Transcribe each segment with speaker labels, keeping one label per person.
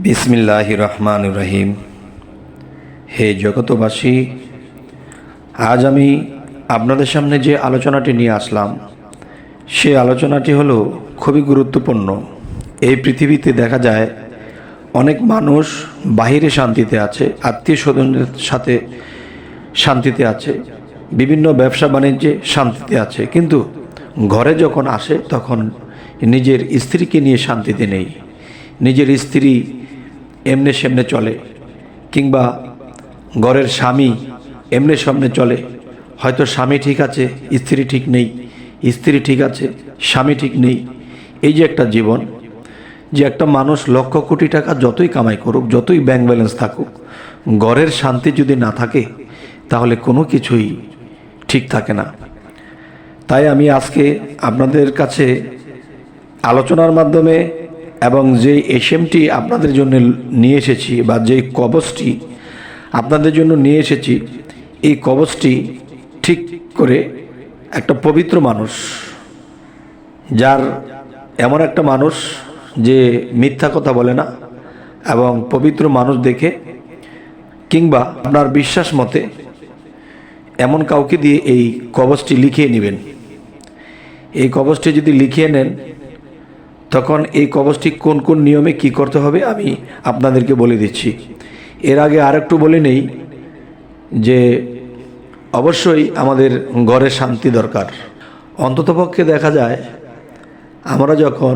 Speaker 1: বিসমিল্লাহির রহমানির রহিম। হে জগতবাসী, আজ আমি আপনাদের সামনে যে আলোচনাটি নিয়ে আসলাম সে আলোচনাটি হলো খুবই গুরুত্বপূর্ণ। এই পৃথিবীতে দেখা যায় অনেক মানুষ বাহিরে শান্তিতে আছে, আত্মীয় স্বজনদের সাথে শান্তিতে আছে, বিভিন্ন ব্যবসা বাণিজ্যে শান্তিতে আছে, কিন্তু ঘরে যখন আসে তখন নিজের স্ত্রীকে নিয়ে শান্তিতে নেই। নিজের স্ত্রী এমনে সেমনে চলে, কিংবা ঘরের স্বামী এমনে সামনে চলে। হয়তো স্বামী ঠিক আছে, স্ত্রী ঠিক নেই, স্ত্রী ঠিক আছে, স্বামী ঠিক নেই। এই যে একটা জীবন, যে একটা মানুষ লক্ষ কোটি টাকা যতই কামাই করুক, যতই ব্যাংক ব্যালেন্স থাকুক, ঘরের শান্তি যদি না থাকে তাহলে কোনো কিছুই ঠিক থাকে না। তাই আমি আজকে আপনাদের কাছে আলোচনার মাধ্যমে এবং যে এসএমটি আপনাদের জন্য নিয়ে এসেছি, বা যে কবচটি আপনাদের জন্য নিয়ে এসেছি, এই কবচটি ঠিক করে একটা পবিত্র মানুষ, যার এমন একটা মানুষ যে মিথ্যা কথা বলে না এবং পবিত্র মানুষ দেখে, কিংবা আপনার বিশ্বাস মতে এমন কাউকে দিয়ে এই কবচটি লিখিয়ে নেবেন। এই কবচটি যদি লিখিয়ে নেন, তখন এই কবচটি কোন কোন নিয়মে কি করতে হবে আমি আপনাদেরকে বলে দিচ্ছি। এর আগে আরেকটু বলে নেই যে অবশ্যই আমাদের ঘরে শান্তি দরকার। অন্ততপক্ষে দেখা যায় আমরা যখন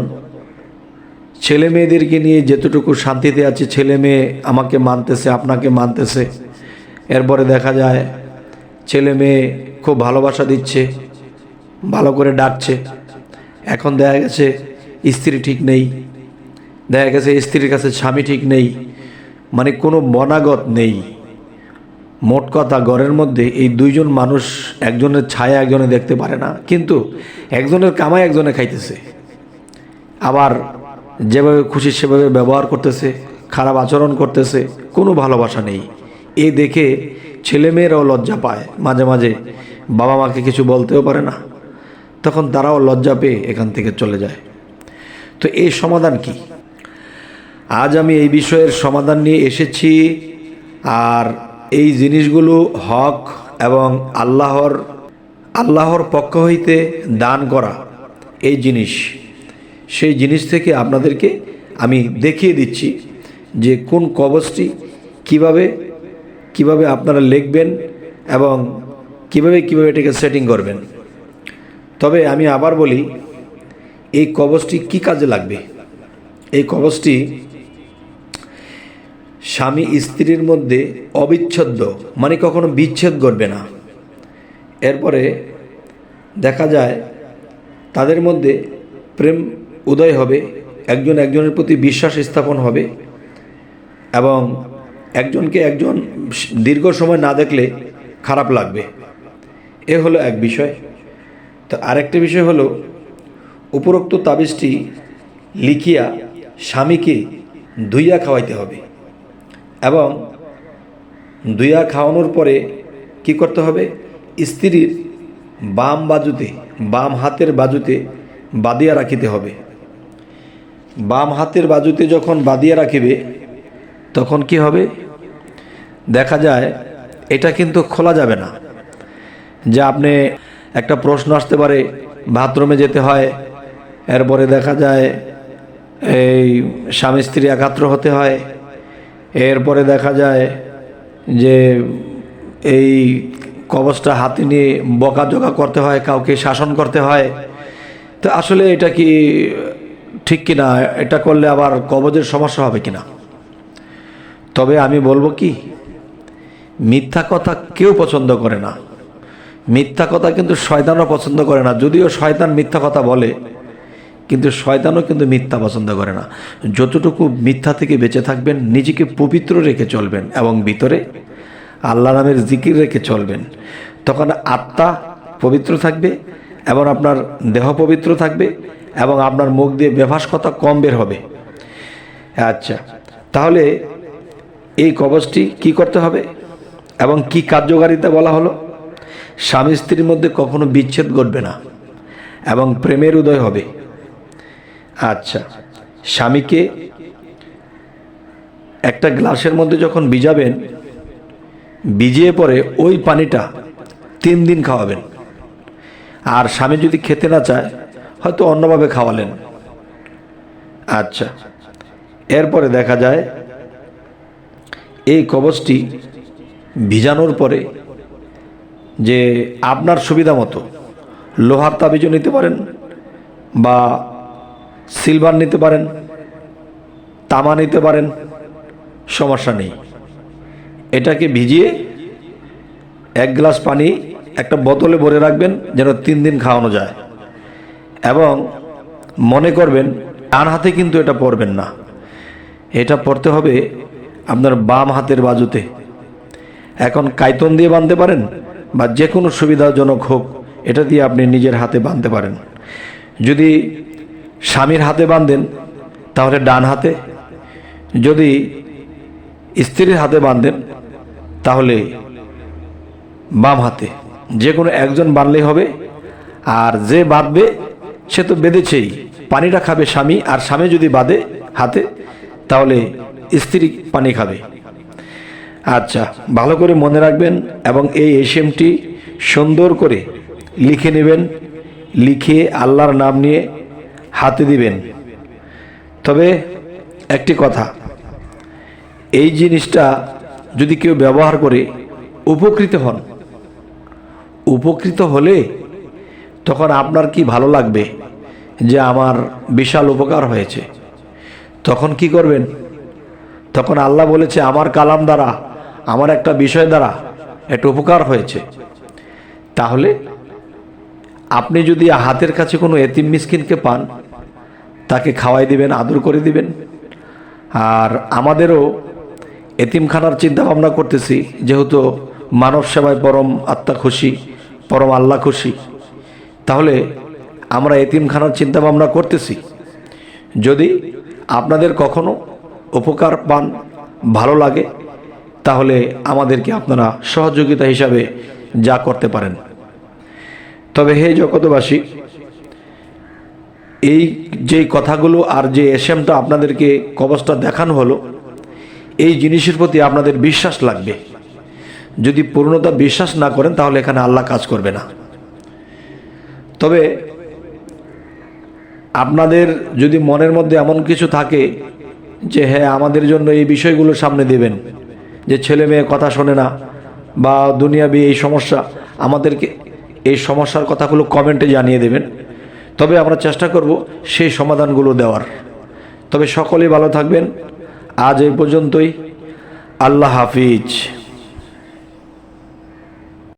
Speaker 1: ছেলে মেয়েদেরকে নিয়ে যেতটুকু শান্তিতে আছি, ছেলে মেয়ে আমাকে মানতেছে, আপনাকে মানতেছে, এরপরে দেখা যায় ছেলে মেয়ে খুব ভালোবাসা দিচ্ছে, ভালো করে ডাকছে। এখন দেখা গেছে স্ত্রী ঠিক নেই, দেখা গেছে স্ত্রীর কাছে স্বামী ঠিক নেই, মানে কোনো বনাগত নেই। মোট কথা, ঘরের মধ্যে এই দুইজন মানুষ, একজনের ছায়া একজনে দেখতে পারে না, কিন্তু একজনের কামাই একজনে খাইতেছে, আবার যেভাবে খুশি সেভাবে ব্যবহার করতেছে, খারাপ আচরণ করতেছে, কোনো ভালোবাসা নেই। এই দেখে ছেলেমেয়েরাও লজ্জা পায়, মাঝে মাঝে বাবা মাকে কিছু বলতেও পারে না, তখন তারাও লজ্জা পেয়ে এখান থেকে চলে যায়। তো এই সমাধান কি? আজ আমি এই বিষয়ের সমাধান নিয়ে এসেছি। আর এই জিনিসগুলো হক এবং আল্লাহর পক্ষ হইতে দান করা এই জিনিস, সেই জিনিস থেকে আপনাদেরকে আমি দেখিয়ে দিচ্ছি যে কোন কবচটি কিভাবে আপনারা লিখবেন এবং কিভাবে এটাকে সেটিং করবেন। তবে আমি আবার বলি, এই কবচটি কি কাজে লাগবে? এই কবচটি স্বামী স্ত্রীর মধ্যে অবিচ্ছেদ্য, মানে কখনো বিচ্ছেদ করবে না। এরপরে দেখা যায় তাদের মধ্যে প্রেম উদয় হবে, একজন একজনের প্রতি বিশ্বাস স্থাপন হবে, এবং একজনকে একজন দীর্ঘ সময় না দেখলে খারাপ লাগবে। এ হলো এক বিষয়। তো আরেকটা বিষয় হলো, উপরোক্ত তাবিজটি লিখিয়া স্বামীকে ধুইয়া খাওয়াইতে হবে, এবং ধুইয়া খাওয়ানোর পরে কি করতে হবে? স্ত্রীর বাম হাতের বাজুতে বাঁধিয়া রাখিতে হবে। বাম হাতের বাজুতে যখন বাঁধিয়া রাখিবে, তখন কি হবে? দেখা যায় এটা কিন্তু খোলা যাবে না। যে আপনি একটা প্রশ্ন আসতে পারে, বাথরুমে যেতে হয়, এরপরে দেখা যায় এই স্বামী স্ত্রী একাত্র হতে হয়, এরপরে দেখা যায় যে এই কবচটা হাতে নিয়ে বকাঝকা করতে হয়, কাউকে শাসন করতে হয়। তো আসলে এটা কি ঠিক কিনা? এটা করলে আবার কবচের সমস্যা হবে কিনা? তবে আমি বলবো কি, মিথ্যা কথা কেউ পছন্দ করে না। মিথ্যা কথা কিন্তু শয়তানও পছন্দ করে না। যদিও শয়তান মিথ্যা কথা বলে, কিন্তু শয়তানও কিন্তু মিথ্যা পছন্দ করে না। যতটুকু মিথ্যা থেকে বেঁচে থাকবেন, নিজেকে পবিত্র রেখে চলবেন এবং ভিতরে আল্লাহ নামের জিকির রেখে চলবেন, তখন আত্মা পবিত্র থাকবে এবং আপনার দেহ পবিত্র থাকবে, এবং আপনার মুখ দিয়ে বেফাস কথা কম বের হবে। আচ্ছা, তাহলে এই কবচটি কি করতে হবে এবং কি কার্যকারিতা বলা হলো? স্বামী স্ত্রীর মধ্যে কখনো বিচ্ছেদ ঘটবে না এবং প্রেমের উদয় হবে। আচ্ছা, স্বামীকে একটা গ্লাসের মধ্যে যখন ভিজাবেন, ভিজিয়ে পরে ওই পানিটা 3 দিন খাওয়াবেন। আর স্বামী যদি খেতে না চায়, হয়তো অন্যভাবে খাওয়ালেন। আচ্ছা, এরপরে দেখা যায় এই কবচটি ভিজানোর পরে যে আপনার সুবিধা মতো লোহার তাবিজও নিতে পারেন, বা সিলভার নিতে পারেন, তামা নিতে পারেন, সমস্যা নেই। এটাকে ভিজিয়ে 1 গ্লাস পানি একটা বোতলে ভরে রাখবেন, যেন 3 দিন খাওয়ানো যায়। এবং মনে করবেন ডান হাতে কিন্তু এটা পরবেন না, এটা পরতে হবে আপনার বাম হাতের বাজুতে। এখন কাইতন দিয়ে বাঁধতে পারেন, বা যে কোনো সুবিধাজনক হোক, এটা দিয়ে আপনি নিজের হাতে বাঁধতে পারেন। যদি স্বামীর হাতে বাঁধেন তাহলে ডান হাতে, যদি স্ত্রীর হাতে বাঁধেন তাহলে বাম হাতে, যে কোনো একজন বাঁধলেই হবে। আর যে বাঁধবে সে তো বেঁধেছেই, পানিটা খাবে স্বামী, আর স্বামী যদি বাঁধে হাতে তাহলে স্ত্রী পানি খাবে। আচ্ছা, ভালো করে মনে রাখবেন এবং এই এসএমটি সুন্দর করে লিখে নেবেন, লিখে আল্লাহর নাম নিয়ে হাতে দিবেন। তবে একটি কথা, এই জিনিসটা যদি কেউ ব্যবহার করে উপকৃত হন, উপকৃত হলে তখন আপনার কি ভালো লাগবে যে আমার বিশাল উপকার হয়েছে। তখন কি করবেন? তখন আল্লাহ বলেছে আমার কালাম দ্বারা, আমার একটা বিষয় দ্বারা একটা উপকার হয়েছে। তাহলে আপনি যদি হাতের কাছে কোনো এতিম মিসকিনকে পান, তাকে খাওয়াই দিবেন, আদর করে দিবেন। আর আমাদেরও এতিমখানার চিন্তা ভাবনা করতেছি, যেহেতু মানব সেবায় পরম আত্মা খুশি, পরম আল্লাহ খুশি। তাহলে আমরা এতিমখানার চিন্তা ভাবনা করতেছি। যদি আপনাদের কখনো উপকার পান, ভালো লাগে, তাহলে আমাদেরকে আপনারা সহযোগিতা হিসাবে যা করতে পারেন। তবে হে জগতবাসী, এই যে কথাগুলো আর যে এসএমটা আপনাদেরকে কবচটা দেখানো হলো, এই জিনিসের প্রতি আপনাদের বিশ্বাস লাগবে। যদি পূর্ণতা বিশ্বাস না করেন তাহলে এখানে আল্লাহ কাজ করবে না। তবে আপনাদের যদি মনের মধ্যে এমন কিছু থাকে যে হ্যাঁ আমাদের জন্য এই বিষয়গুলো সামনে দেবেন, যে ছেলে মেয়ে কথা শোনে না বা দুনিয়াবি এই সমস্যা, আমাদেরকে এই সমস্যার কথাগুলো কমেন্টে জানিয়ে দেবেন। তবে আমরা চেষ্টা করব সেই সমাধানগুলো দেওয়ার। তবে সকলেই ভালো থাকবেন। আজ এই পর্যন্তই। আল্লাহ হাফিজ।